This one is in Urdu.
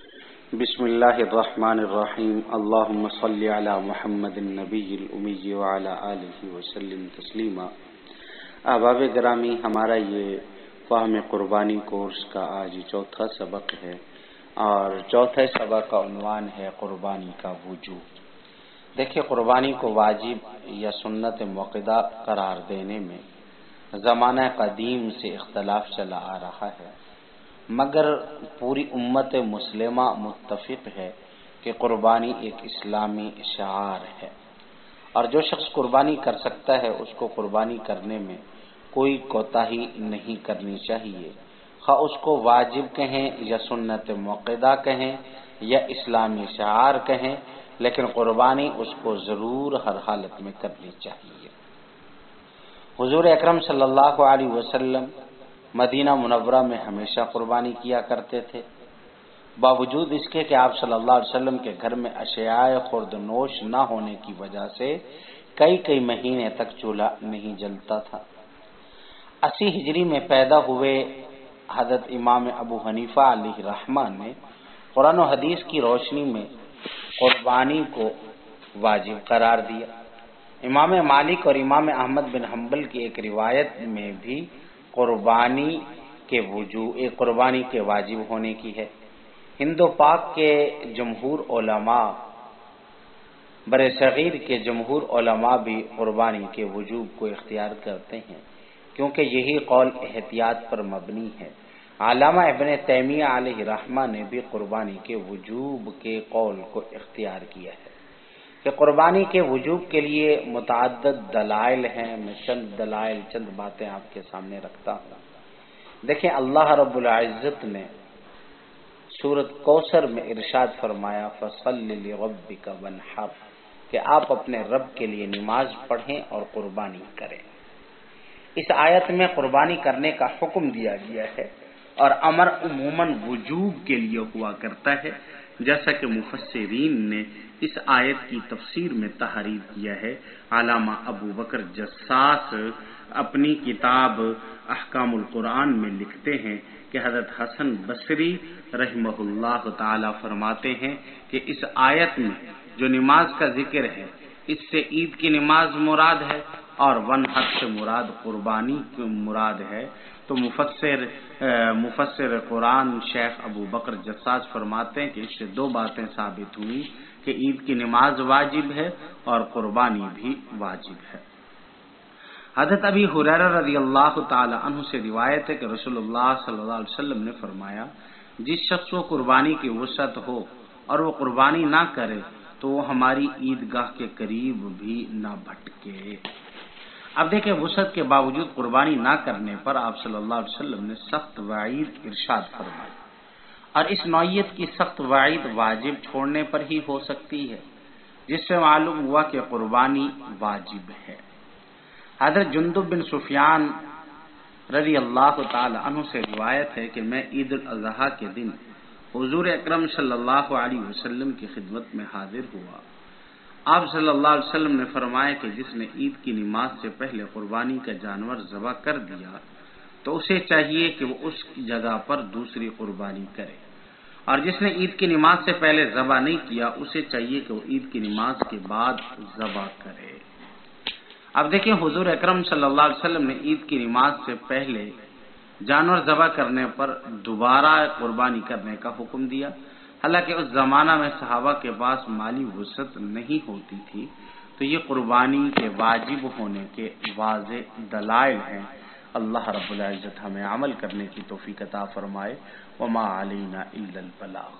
بسم اللہ الرحمن الرحیم اللہم صلی علی محمد النبی الامی وعلی آلہ وسلم تسلیما۔ احباب گرامی، ہمارا یہ فہم قربانی کورس کا آج چوتھا سبق ہے اور چوتھے سبق کا عنوان ہے قربانی کا وجوب۔ دیکھیں، قربانی کو واجب یا سنت موقدہ قرار دینے میں زمانہ قدیم سے اختلاف چلا آ رہا ہے، مگر پوری امت مسلمہ متفق ہے کہ قربانی ایک اسلامی شعار ہے اور جو شخص قربانی کر سکتا ہے اس کو قربانی کرنے میں کوئی کوتاہی نہیں کرنی چاہیے، خواہ اس کو واجب کہیں یا سنت موقدہ کہیں یا اسلامی شعار کہیں، لیکن قربانی اس کو ضرور ہر حالت میں کرنی چاہیے۔ حضور اکرم صلی اللہ علیہ وسلم مدینہ منورہ میں ہمیشہ قربانی کیا کرتے تھے، باوجود اس کے کہ آپ صلی اللہ علیہ وسلم کے گھر میں اشیاء خورد نوش نہ ہونے کی وجہ سے کئی مہینے تک چولہا نہیں جلتا تھا۔ 80 ہجری میں پیدا ہوئے حضرت امام ابو حنیفہ علیہ رحمہ نے قرآن و حدیث کی روشنی میں قربانی کو واجب قرار دیا۔ امام مالک اور امام احمد بن حنبل کی ایک روایت میں بھی قربانی کے واجب ہونے کی ہے۔ ہند و پاک کے جمہور علماء، برصغیر کے جمہور علماء بھی قربانی کے وجوب کو اختیار کرتے ہیں، کیونکہ یہی قول احتیاط پر مبنی ہے۔ علامہ ابن تیمیہ علیہ رحمہ نے بھی قربانی کے وجوب کے قول کو اختیار کیا ہے کہ قربانی کے وجوب کے لیے متعدد دلائل ہیں۔ میں چند باتیں آپ کے سامنے رکھتا ہوں۔ دیکھیں، اللہ رب العزت نے سورۃ کوثر میں ارشاد فرمایا فَصَلِّ لِرَبِّكَ وَانْحَرْ، کہ آپ اپنے رب کے لیے نماز پڑھیں اور قربانی کریں۔ اس آیت میں قربانی کرنے کا حکم دیا گیا ہے اور امر عموماً وجوب کے لیے ہوا کرتا ہے، جیسا کہ مفسرین نے اس آیت کی تفسیر میں تحریر کیا ہے۔ علامہ ابو بکر جساس اپنی کتاب احکام القرآن میں لکھتے ہیں کہ حضرت حسن بصری رحمہ اللہ تعالی فرماتے ہیں کہ اس آیت میں جو نماز کا ذکر ہے اس سے عید کی نماز مراد ہے اور ونحر سے مراد قربانی مراد ہے۔ تو مفسر قرآن شیخ ابو بکر جساس فرماتے ہیں کہ اس سے دو باتیں ثابت ہوئی کہ عید کی نماز واجب ہے اور قربانی بھی واجب ہے۔ حضرت ابی ہریرہ رضی اللہ تعالی عنہ سے روایت ہے کہ رسول اللہ صلی اللہ علیہ وسلم نے فرمایا، جس شخص کو قربانی کی وسعت ہو اور وہ قربانی نہ کرے تو وہ ہماری عیدگاہ کے قریب بھی نہ بھٹکے۔ اب دیکھیں، وسعت کے باوجود قربانی نہ کرنے پر آپ صلی اللہ علیہ وسلم نے سخت وعید ارشاد فرمائی، اور اس نوعیت کی سخت وعید واجب چھوڑنے پر ہی ہو سکتی ہے، جس سے معلوم ہوا کہ قربانی واجب ہے۔ حضرت جندب بن سفیان رضی اللہ تعالی عنہ سے روایت ہے کہ میں عید الاضحیٰ کے دن حضور اکرم صلی اللہ علیہ وسلم کی خدمت میں حاضر ہوا۔ آپ صلی اللہ علیہ وسلم نے فرمایا کہ جس نے عید کی نماز سے پہلے قربانی کا جانور ذبح کر دیا تو اسے چاہیے کہ وہ اس جگہ پر دوسری قربانی کرے، اور جس نے عید کی نماز سے پہلے ذبح نہیں کیا اسے چاہیے کہ وہ عید کی نماز کے بعد ذبح کرے۔ اب دیکھیں، حضور اکرم صلی اللہ علیہ وسلم نے عید کی نماز سے پہلے جانور ذبح کرنے پر دوبارہ قربانی کرنے کا حکم دیا۔ حالانکہ اس زمانہ میں صحابہ کے پاس مالی وسعت نہیں ہوتی تھی، تو یہ قربانی کے واجب ہونے کے واضح دلائل ہیں۔ اللہ رب العزت ہمیں عمل کرنے کی توفیق عطا فرمائے۔ وما علینا الا البلاغ۔